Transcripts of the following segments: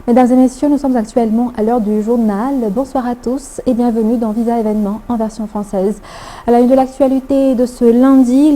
Mesdames et messieurs, nous sommes actuellement à l'heure du journal. Bonsoir à tous et bienvenue dans Visa Événements en version française. À la une de l'actualité de ce lundi,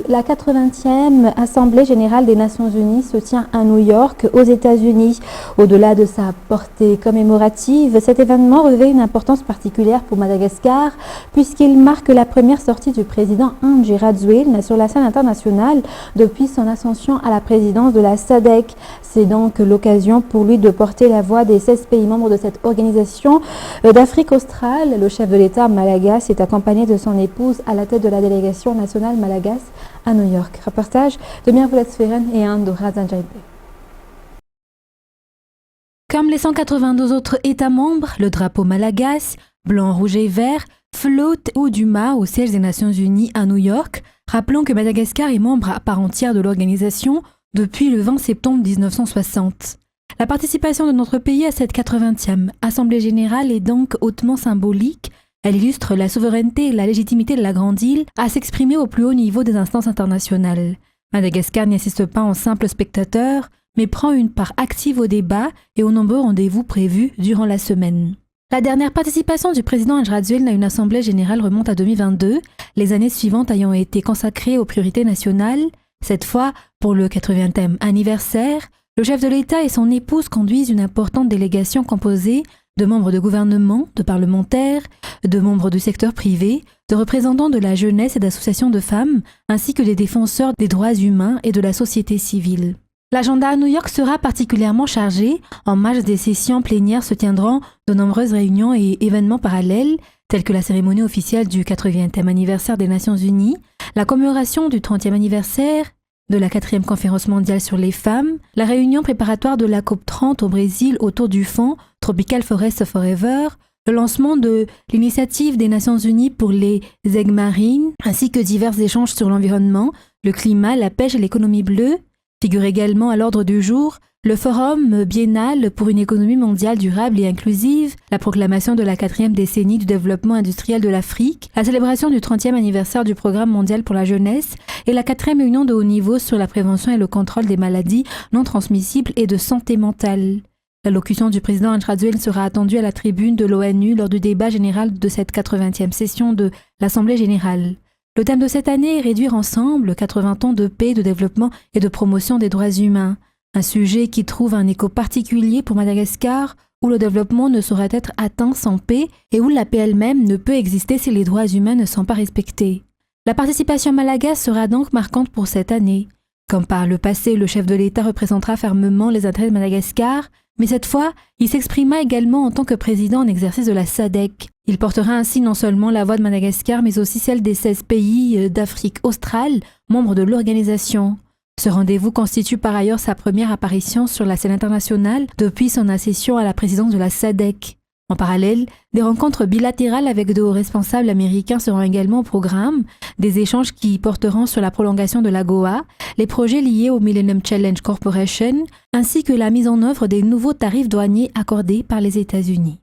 la 80e Assemblée générale des Nations Unies se tient à New York, aux États-Unis. Au-delà de sa portée commémorative, cet événement revêt une importance particulière pour Madagascar puisqu'il marque la première sortie du président Andry Rajoelina sur la scène internationale depuis son ascension à la présidence de la SADC. C'est donc l'occasion pour lui de porter la voix des 16 pays membres de cette organisation d'Afrique australe. Le chef de l'État malagas est accompagné de son épouse à la tête de la délégation nationale malagas à New York. Reportage de Mirvulet Sferen et Andora Zanjaïbe. Comme les 192 autres États membres, le drapeau malagas, blanc, rouge et vert, flotte au du mât au siège des Nations Unies à New York. Rappelons que Madagascar est membre à part entière de l'organisation depuis le 20 septembre 1960. La participation de notre pays à cette 80e Assemblée générale est donc hautement symbolique. Elle illustre la souveraineté et la légitimité de la grande île à s'exprimer au plus haut niveau des instances internationales. Madagascar n'y assiste pas en simple spectateur, mais prend une part active au débat et aux nombreux rendez-vous prévus durant la semaine. La dernière participation du président Andry Rajoelina à une assemblée générale remonte à 2022, les années suivantes ayant été consacrées aux priorités nationales. Cette fois, pour le 80e anniversaire, le chef de l'État et son épouse conduisent une importante délégation composée de membres de gouvernement, de parlementaires, de membres du secteur privé, de représentants de la jeunesse et d'associations de femmes, ainsi que des défenseurs des droits humains et de la société civile. L'agenda à New York sera particulièrement chargé. En marge des sessions plénières se tiendront de nombreuses réunions et événements parallèles, tels que la cérémonie officielle du 80e anniversaire des Nations Unies, la commémoration du 30e anniversaire de la 4e conférence mondiale sur les femmes, la réunion préparatoire de la COP30 au Brésil autour du fonds Tropical Forest Forever, le lancement de l'initiative des Nations Unies pour les aigues marines, ainsi que divers échanges sur l'environnement, le climat, la pêche et l'économie bleue. Figure également à l'ordre du jour le Forum biennal pour une économie mondiale durable et inclusive, la proclamation de la 4e décennie du développement industriel de l'Afrique, la célébration du 30e anniversaire du Programme mondial pour la jeunesse et la 4e réunion de haut niveau sur la prévention et le contrôle des maladies non transmissibles et de santé mentale. L'allocution du président Andry Rajoelina sera attendue à la tribune de l'ONU lors du débat général de cette 80e session de l'Assemblée générale. Le thème de cette année est « Réduire ensemble 80 ans de paix, de développement et de promotion des droits humains ». Un sujet qui trouve un écho particulier pour Madagascar, où le développement ne saurait être atteint sans paix et où la paix elle-même ne peut exister si les droits humains ne sont pas respectés. La participation malagas sera donc marquante pour cette année. Comme par le passé, le chef de l'État représentera fermement les intérêts de Madagascar, mais cette fois, il s'exprima également en tant que président en exercice de la SADC. Il portera ainsi non seulement la voix de Madagascar, mais aussi celle des 16 pays d'Afrique australe, membres de l'organisation. Ce rendez-vous constitue par ailleurs sa première apparition sur la scène internationale depuis son accession à la présidence de la SADC. En parallèle, des rencontres bilatérales avec de hauts responsables américains seront également au programme, des échanges qui porteront sur la prolongation de l'AGOA, les projets liés au Millennium Challenge Corporation, ainsi que la mise en œuvre des nouveaux tarifs douaniers accordés par les États-Unis.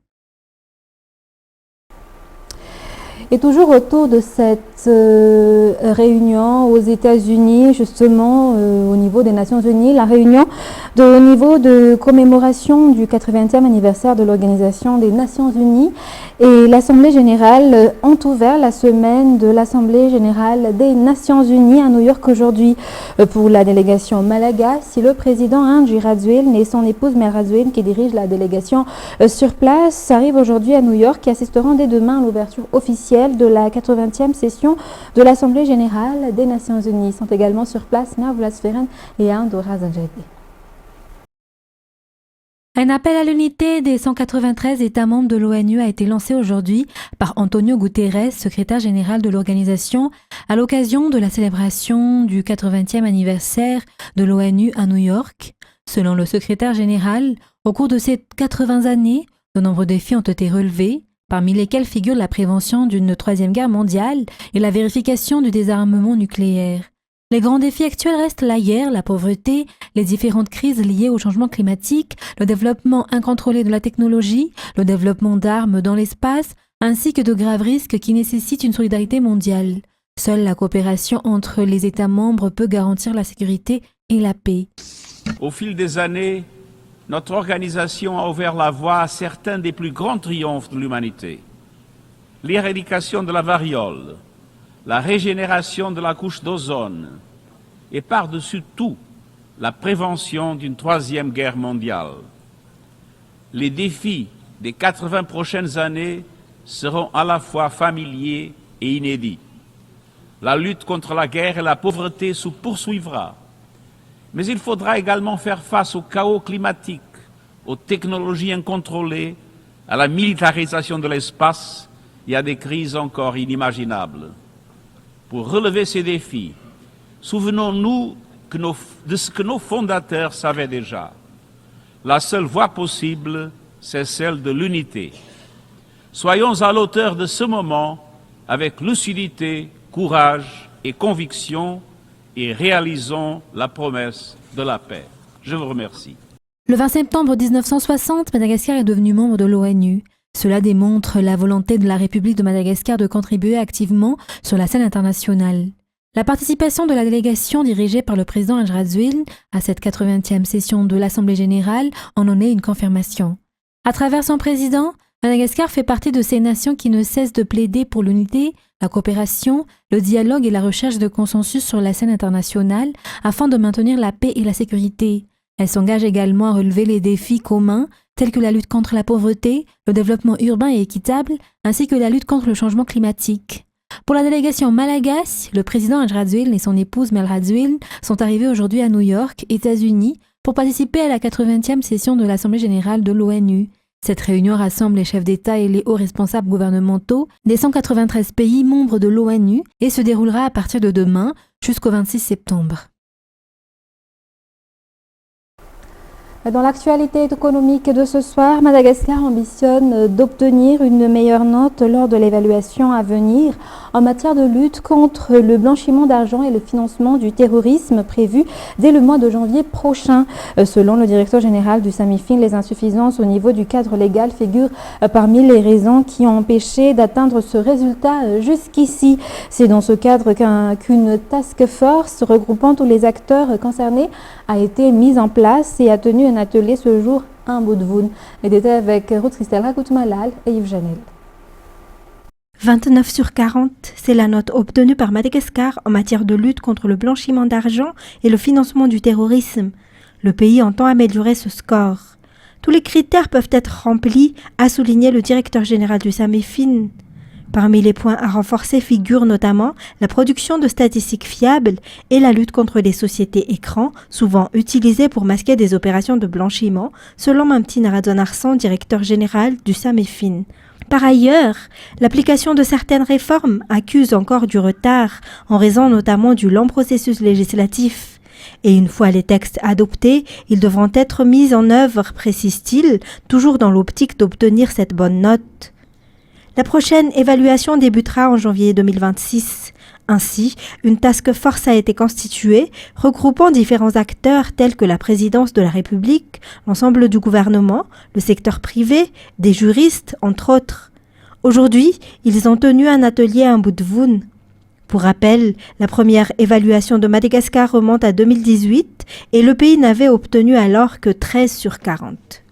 Et toujours autour de cette réunion aux États-Unis, justement au niveau des Nations Unies, la réunion au niveau de commémoration du 80e anniversaire de l'Organisation des Nations Unies et l'Assemblée générale ont ouvert la semaine de l'Assemblée générale des Nations Unies à New York aujourd'hui. Pour la délégation malagas, c'est le président Andry Rajoelina et son épouse Mère Rajoelina qui dirigent la délégation sur place arrivent aujourd'hui à New York et assisteront dès demain à l'ouverture officielle de la 80e session de l'Assemblée générale des Nations Unies. Ils sont également sur place Mirvulet Sferen et Andora Zanjaïbe. Un appel à l'unité des 193 États membres de l'ONU a été lancé aujourd'hui par Antonio Guterres, secrétaire général de l'organisation, à l'occasion de la célébration du 80e anniversaire de l'ONU à New York. Selon le secrétaire général, au cours de ces 80 années, de nombreux défis ont été relevés, parmi lesquels figure la prévention d'une troisième guerre mondiale et la vérification du désarmement nucléaire. Les grands défis actuels restent la guerre, la pauvreté, les différentes crises liées au changement climatique, le développement incontrôlé de la technologie, le développement d'armes dans l'espace, ainsi que de graves risques qui nécessitent une solidarité mondiale. Seule la coopération entre les États membres peut garantir la sécurité et la paix. Au fil des années, notre organisation a ouvert la voie à certains des plus grands triomphes de l'humanité. L'éradication de la variole, la régénération de la couche d'ozone et par-dessus tout, la prévention d'une troisième guerre mondiale. Les défis des 80 prochaines années seront à la fois familiers et inédits. La lutte contre la guerre et la pauvreté se poursuivra. Mais il faudra également faire face au chaos climatique, aux technologies incontrôlées, à la militarisation de l'espace et à des crises encore inimaginables. Pour relever ces défis, souvenons-nous de ce que nos fondateurs savaient déjà. La seule voie possible, c'est celle de l'unité. Soyons à l'auteur de ce moment avec lucidité, courage et conviction et réalisons la promesse de la paix. Je vous remercie. Le 20 septembre 1960, Madagascar est devenu membre de l'ONU. Cela démontre la volonté de la République de Madagascar de contribuer activement sur la scène internationale. La participation de la délégation dirigée par le président Andrzej à cette 80e session de l'Assemblée générale en est une confirmation. À travers son président, Madagascar fait partie de ces nations qui ne cessent de plaider pour l'unité, la coopération, le dialogue et la recherche de consensus sur la scène internationale afin de maintenir la paix et la sécurité. Elle s'engage également à relever les défis communs tels que la lutte contre la pauvreté, le développement urbain et équitable, ainsi que la lutte contre le changement climatique. Pour la délégation malagasy, le président Andrzej et son épouse Melradzuil sont arrivés aujourd'hui à New York, États-Unis, pour participer à la 80e session de l'Assemblée générale de l'ONU. Cette réunion rassemble les chefs d'État et les hauts responsables gouvernementaux des 193 pays membres de l'ONU et se déroulera à partir de demain jusqu'au 26 septembre. Dans l'actualité économique de ce soir, Madagascar ambitionne d'obtenir une meilleure note lors de l'évaluation à venir en matière de lutte contre le blanchiment d'argent et le financement du terrorisme prévu dès le mois de janvier prochain. Selon le directeur général du SAMIFIN, les insuffisances au niveau du cadre légal figurent parmi les raisons qui ont empêché d'atteindre ce résultat jusqu'ici. C'est dans ce cadre qu'une task force regroupant tous les acteurs concernés a été mise en place et a tenu un atelier ce jour à Mbudvoun. Les détails avec Ruth Christelle Rakout-Malal et Yves Janel. 29 sur 40, c'est la note obtenue par Madagascar en matière de lutte contre le blanchiment d'argent et le financement du terrorisme. Le pays entend améliorer ce score. Tous les critères peuvent être remplis, a souligné le directeur général du SAMIFIN. Parmi les points à renforcer figurent notamment la production de statistiques fiables et la lutte contre les sociétés écrans, souvent utilisées pour masquer des opérations de blanchiment, selon Mamti Naradonarsan, directeur général du SAMIFIN. Par ailleurs, l'application de certaines réformes accuse encore du retard, en raison notamment du long processus législatif. Et une fois les textes adoptés, ils devront être mis en œuvre, précise-t-il, toujours dans l'optique d'obtenir cette bonne note. La prochaine évaluation débutera en janvier 2026. Ainsi, une task force a été constituée, regroupant différents acteurs tels que la présidence de la République, l'ensemble du gouvernement, le secteur privé, des juristes, entre autres. Aujourd'hui, ils ont tenu un atelier à Mbudvoun. Pour rappel, la première évaluation de Madagascar remonte à 2018 et le pays n'avait obtenu alors que 13 sur 40.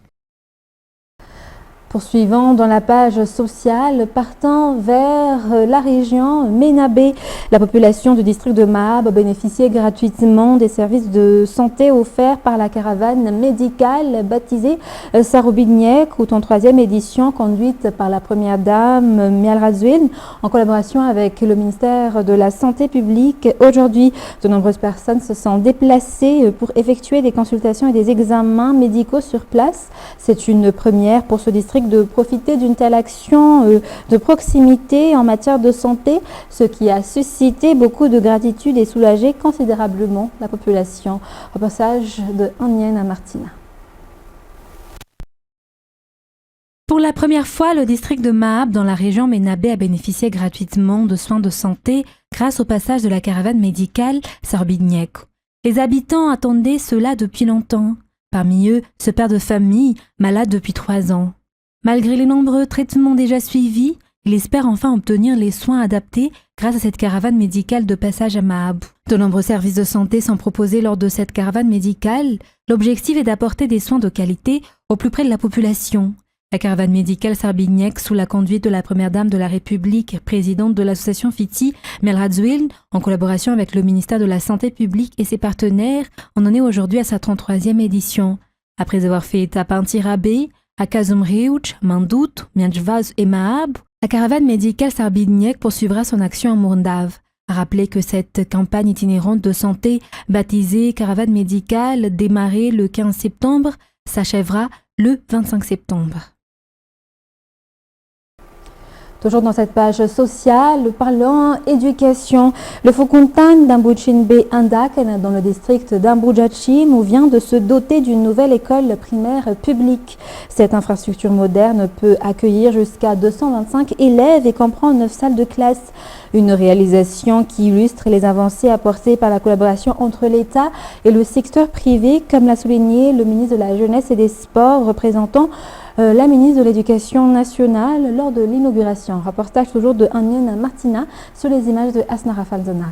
Poursuivant dans la page sociale, partant vers la région Ménabé, la population du district de Mahab a bénéficié gratuitement des services de santé offerts par la caravane médicale baptisée Sarobidniek, ou en 3e édition, conduite par la première dame Melradzuil en collaboration avec le ministère de la Santé publique. Aujourd'hui, de nombreuses personnes se sont déplacées pour effectuer des consultations et des examens médicaux sur place. C'est une première pour ce district de profiter d'une telle action de proximité en matière de santé, ce qui a suscité beaucoup de gratitude et soulagé considérablement la population. Reportage de Anienne à Martina. Pour la première fois, le district de Mahab dans la région Ménabé a bénéficié gratuitement de soins de santé grâce au passage de la caravane médicale Sarobidniek. Les habitants attendaient cela depuis longtemps. Parmi eux, ce père de famille, malade depuis 3 ans. Malgré les nombreux traitements déjà suivis, Il espère enfin obtenir les soins adaptés grâce à cette caravane médicale de passage à Maab. De nombreux services de santé sont proposés lors de cette caravane médicale. L'objectif est d'apporter des soins de qualité au plus près de la population. La caravane médicale Sarbiniek, sous la conduite de la première dame de la République, présidente de l'association Fiti, Melrat Zwiln, en collaboration avec le ministère de la Santé publique et ses partenaires, en est aujourd'hui à sa 33e édition. Après avoir fait étape à Antirabé, à Kazumriouch, Mandout, Mianjvaz et Maab, la caravane médicale Sarbiniek poursuivra son action en Mourdav. À rappeler que cette campagne itinérante de santé, baptisée caravane médicale, démarrée le 15 septembre, s'achèvera le 25 septembre. Toujours dans cette page sociale, parlant éducation, le Fokuntan d'Ambuchinbe Andaken, dans le district d'Ambujachim, vient de se doter d'une nouvelle école primaire publique. Cette infrastructure moderne peut accueillir jusqu'à 225 élèves et comprend 9 salles de classe. Une réalisation qui illustre les avancées apportées par la collaboration entre l'État et le secteur privé, comme l'a souligné le ministre de la Jeunesse et des Sports, représentant la ministre de l'Éducation nationale lors de l'inauguration. Reportage toujours de Anienne Martina sur les images de Asnara Falzonari.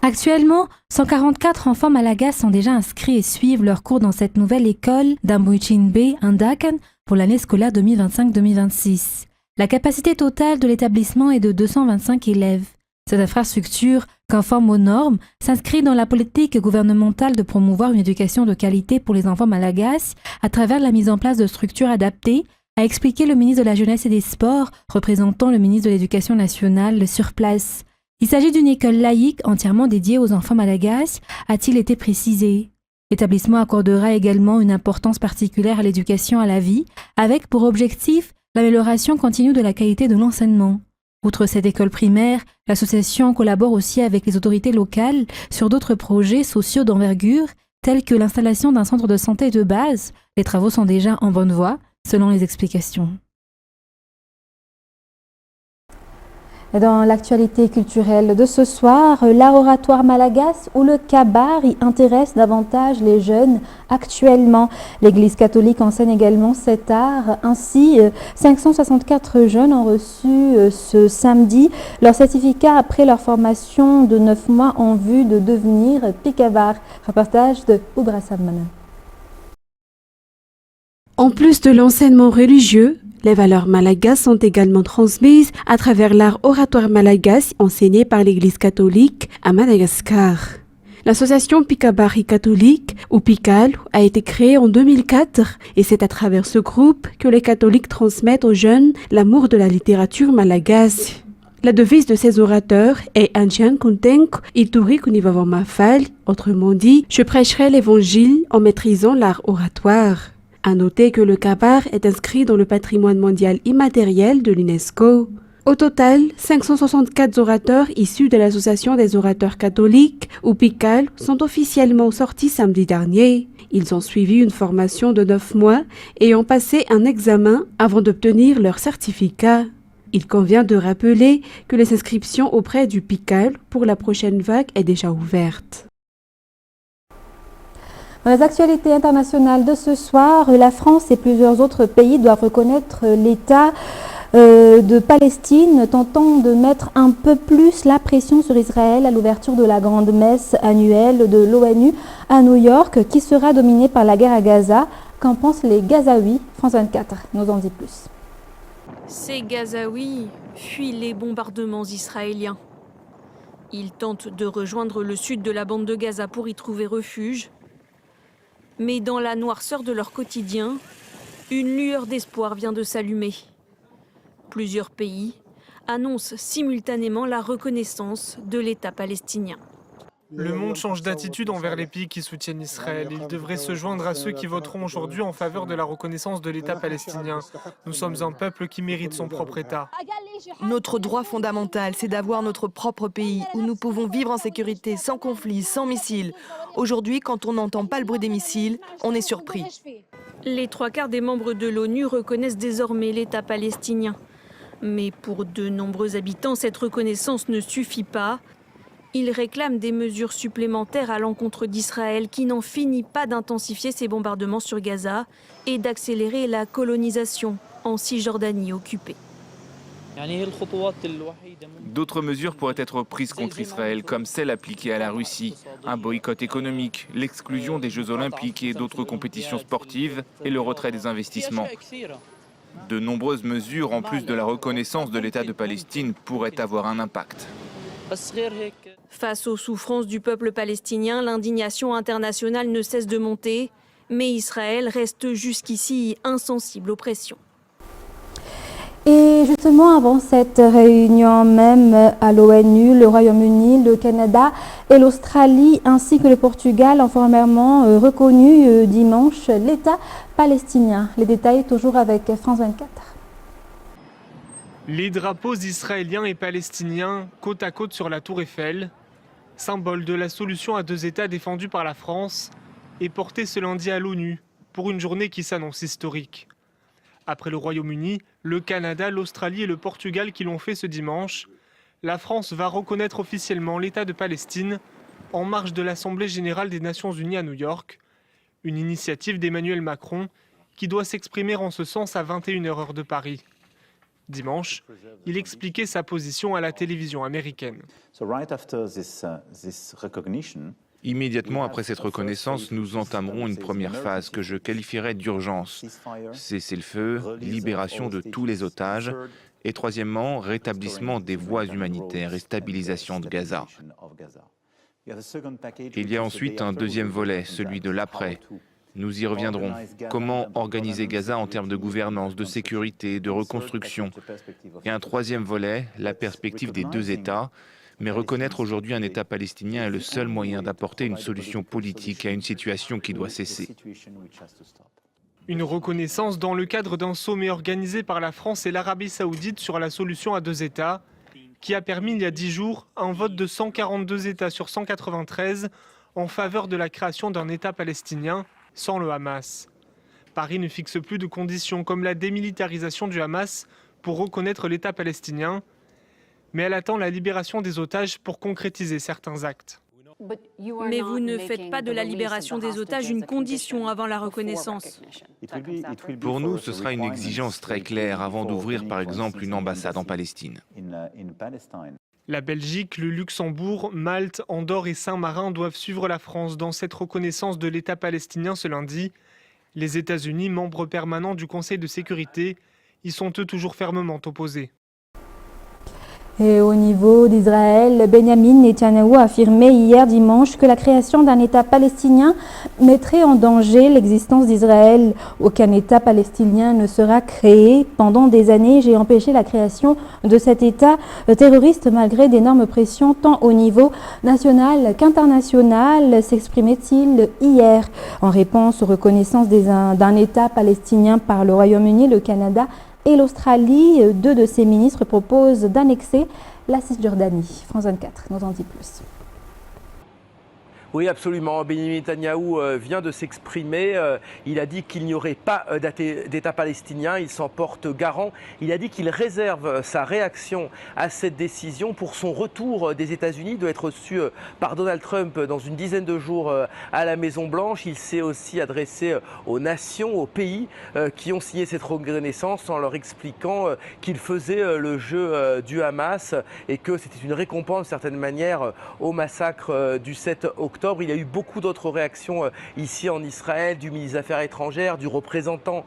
Actuellement, 144 enfants malagas sont déjà inscrits et suivent leurs cours dans cette nouvelle école d'Ambuchinbe Andaken pour l'année scolaire 2025-2026. La capacité totale de l'établissement est de 225 élèves. Cette infrastructure, conforme aux normes, s'inscrit dans la politique gouvernementale de promouvoir une éducation de qualité pour les enfants malagasy à travers la mise en place de structures adaptées, a expliqué le ministre de la Jeunesse et des Sports, représentant le ministre de l'Éducation nationale sur place. Il s'agit d'une école laïque entièrement dédiée aux enfants malagasy, a-t-il été précisé. L'établissement accordera également une importance particulière à l'éducation à la vie, avec pour objectif l'amélioration continue de la qualité de l'enseignement. Outre cette école primaire, l'association collabore aussi avec les autorités locales sur d'autres projets sociaux d'envergure, tels que l'installation d'un centre de santé de base. Les travaux sont déjà en bonne voie, selon les explications. Dans l'actualité culturelle de ce soir, l'art oratoire malagasy ou le kabar y intéresse davantage les jeunes actuellement. L'Église catholique enseigne également cet art. Ainsi, 564 jeunes ont reçu ce samedi leur certificat après leur formation de 9 mois en vue de devenir pikabar. Reportage de Oubra Samana. En plus de l'enseignement religieux, les valeurs malagasy sont également transmises à travers l'art oratoire malagasy enseigné par l'Église catholique à Madagascar. L'association Pikabari catholique, ou Pikal, a été créée en 2004 et c'est à travers ce groupe que les catholiques transmettent aux jeunes l'amour de la littérature malagasy. La devise de ces orateurs est Anjian Kuntenk Ituri Kunivavamafal, autrement dit, je prêcherai l'évangile en maîtrisant l'art oratoire. À noter que le kabar est inscrit dans le patrimoine mondial immatériel de l'UNESCO. Au total, 564 orateurs issus de l'Association des orateurs catholiques, ou PICAL, sont officiellement sortis samedi dernier. Ils ont suivi une formation de 9 mois et ont passé un examen avant d'obtenir leur certificat. Il convient de rappeler que les inscriptions auprès du PICAL pour la prochaine vague est déjà ouverte. Dans les actualités internationales de ce soir, la France et plusieurs autres pays doivent reconnaître l'État de Palestine, tentant de mettre un peu plus la pression sur Israël à l'ouverture de la grande messe annuelle de l'ONU à New York, qui sera dominée par la guerre à Gaza. Qu'en pensent les Gazaouis? France 24 nous en dit plus. Ces Gazaouis fuient les bombardements israéliens. Ils tentent de rejoindre le sud de la bande de Gaza pour y trouver refuge. Mais dans la noirceur de leur quotidien, une lueur d'espoir vient de s'allumer. Plusieurs pays annoncent simultanément la reconnaissance de l'État palestinien. Le monde change d'attitude envers les pays qui soutiennent Israël. Il devrait se joindre à ceux qui voteront aujourd'hui en faveur de la reconnaissance de l'État palestinien. Nous sommes un peuple qui mérite son propre État. Notre droit fondamental, c'est d'avoir notre propre pays où nous pouvons vivre en sécurité, sans conflit, sans missiles. Aujourd'hui, quand on n'entend pas le bruit des missiles, on est surpris. Les 3/4 des membres de l'ONU reconnaissent désormais l'État palestinien. Mais pour de nombreux habitants, cette reconnaissance ne suffit pas. Ils réclament des mesures supplémentaires à l'encontre d'Israël qui n'en finit pas d'intensifier ses bombardements sur Gaza et d'accélérer la colonisation en Cisjordanie occupée. D'autres mesures pourraient être prises contre Israël, comme celle appliquée à la Russie, un boycott économique, l'exclusion des Jeux Olympiques et d'autres compétitions sportives et le retrait des investissements. De nombreuses mesures, en plus de la reconnaissance de l'État de Palestine, pourraient avoir un impact. Face aux souffrances du peuple palestinien, l'indignation internationale ne cesse de monter, mais Israël reste jusqu'ici insensible aux pressions. Et justement, avant cette réunion même à l'ONU, le Royaume-Uni, le Canada et l'Australie, ainsi que le Portugal, ont formellement reconnu dimanche l'État palestinien. Les détails toujours avec France 24. Les drapeaux israéliens et palestiniens côte à côte sur la Tour Eiffel, symbole de la solution à deux États défendue par la France, est porté ce lundi à l'ONU pour une journée qui s'annonce historique. Après le Royaume-Uni, le Canada, l'Australie et le Portugal qui l'ont fait ce dimanche, la France va reconnaître officiellement l'État de Palestine en marge de l'Assemblée générale des Nations unies à New York, une initiative d'Emmanuel Macron qui doit s'exprimer en ce sens à 21h heure de Paris. Dimanche, il expliquait sa position à la télévision américaine. Immédiatement après cette reconnaissance, nous entamerons une première phase que je qualifierais d'urgence. Cessez-le-feu, libération de tous les otages et troisièmement, rétablissement des voies humanitaires et stabilisation de Gaza. Il y a ensuite un deuxième volet, celui de l'après. Nous y reviendrons. Comment organiser Gaza en termes de gouvernance, de sécurité, de reconstruction. Et un troisième volet, la perspective des deux États. Mais reconnaître aujourd'hui un État palestinien est le seul moyen d'apporter une solution politique à une situation qui doit cesser. Une reconnaissance dans le cadre d'un sommet organisé par la France et l'Arabie saoudite sur la solution à deux États, qui a permis il y a 10 jours un vote de 142 États sur 193 en faveur de la création d'un État palestinien sans le Hamas. Paris ne fixe plus de conditions comme la démilitarisation du Hamas pour reconnaître l'État palestinien, mais elle attend la libération des otages pour concrétiser certains actes. Mais vous ne faites pas de la libération des otages une condition avant la reconnaissance. Pour nous, ce sera une exigence très claire avant d'ouvrir par exemple une ambassade en Palestine. La Belgique, le Luxembourg, Malte, Andorre et Saint-Marin doivent suivre la France dans cette reconnaissance de l'État palestinien ce lundi. Les États-Unis, membres permanents du Conseil de sécurité, y sont eux toujours fermement opposés. Et au niveau d'Israël, Benjamin Netanyahou a affirmé hier dimanche que la création d'un État palestinien mettrait en danger l'existence d'Israël. Aucun État palestinien ne sera créé. Pendant des années, j'ai empêché la création de cet État terroriste malgré d'énormes pressions tant au niveau national qu'international, s'exprimait-il hier. En réponse aux reconnaissances d'un État palestinien par le Royaume-Uni, le Canada et l'Australie, deux de ses ministres proposent d'annexer la Cisjordanie. France 24 nous en dit plus. Oui, absolument. Benjamin Netanyahou vient de s'exprimer. Il a dit qu'il n'y aurait pas d'État palestinien. Il s'en porte garant. Il a dit qu'il réserve sa réaction à cette décision pour son retour des États-Unis. Il doit être reçu par Donald Trump dans une dizaine de jours à la Maison-Blanche. Il s'est aussi adressé aux nations, aux pays qui ont signé cette reconnaissance en leur expliquant qu'il faisait le jeu du Hamas et que c'était une récompense, de certaine manière, au massacre du 7 octobre. Il y a eu beaucoup d'autres réactions ici en Israël, du ministre des Affaires étrangères, du représentant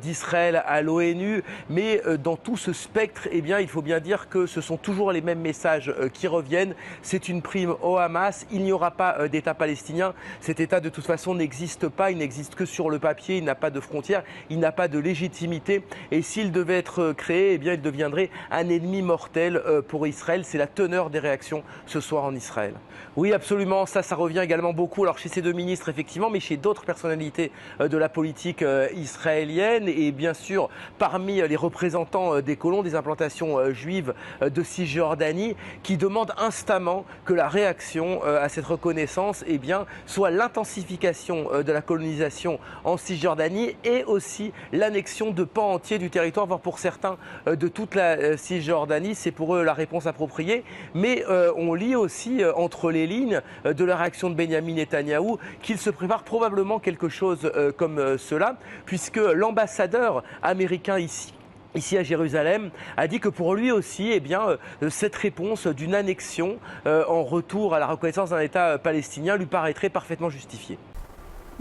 d'Israël à l'ONU. Mais dans tout ce spectre, eh bien, il faut bien dire que ce sont toujours les mêmes messages qui reviennent. C'est une prime au Hamas. Il n'y aura pas d'État palestinien. Cet État, de toute façon, n'existe pas. Il n'existe que sur le papier. Il n'a pas de frontières. Il n'a pas de légitimité. Et s'il devait être créé, eh bien, il deviendrait un ennemi mortel pour Israël. C'est la teneur des réactions ce soir en Israël. Oui, absolument. Ça revient également beaucoup, alors chez ces deux ministres effectivement, mais chez d'autres personnalités de la politique israélienne et bien sûr parmi les représentants des colons des implantations juives de Cisjordanie qui demandent instamment que la réaction à cette reconnaissance eh bien, soit l'intensification de la colonisation en Cisjordanie et aussi l'annexion de pans entiers du territoire, voire pour certains de toute la Cisjordanie. C'est pour eux la réponse appropriée, mais on lit aussi entre les lignes de la réaction de Benjamin Netanyahou qu'il se prépare probablement quelque chose comme cela, puisque l'ambassadeur américain ici ici à Jérusalem, a dit que pour lui aussi, eh bien, cette réponse d'une annexion en retour à la reconnaissance d'un État palestinien lui paraîtrait parfaitement justifiée.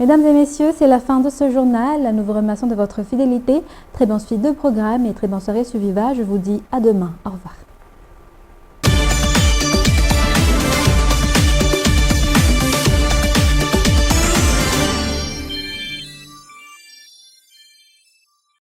Mesdames et messieurs, c'est la fin de ce journal. Nous vous remercions de votre fidélité. Très bonne suite de programme et très bonne soirée sur Viva. Je vous dis à demain. Au revoir.